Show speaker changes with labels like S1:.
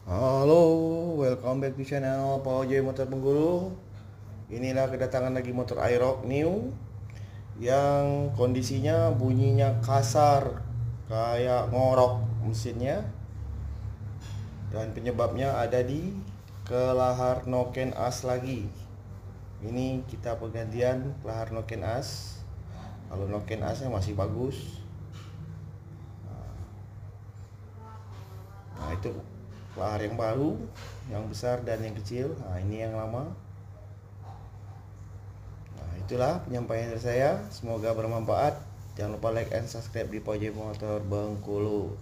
S1: Halo, welcome back di channel Pak Motor Bengkulu. Inilah kedatangan lagi motor Aerox New yang kondisinya bunyinya kasar, kayak ngorok mesinnya. Dan penyebabnya ada di kelahar noken as lagi. Ini kita penggantian kelahar noken as. Kalau noken asnya masih bagus. Nah, itu kelahar yang baru, yang besar dan yang kecil. Nah, ini yang lama. Nah, itulah penyampaian dari saya. Semoga bermanfaat. Jangan lupa like and subscribe di Pojok Motor Bengkulu.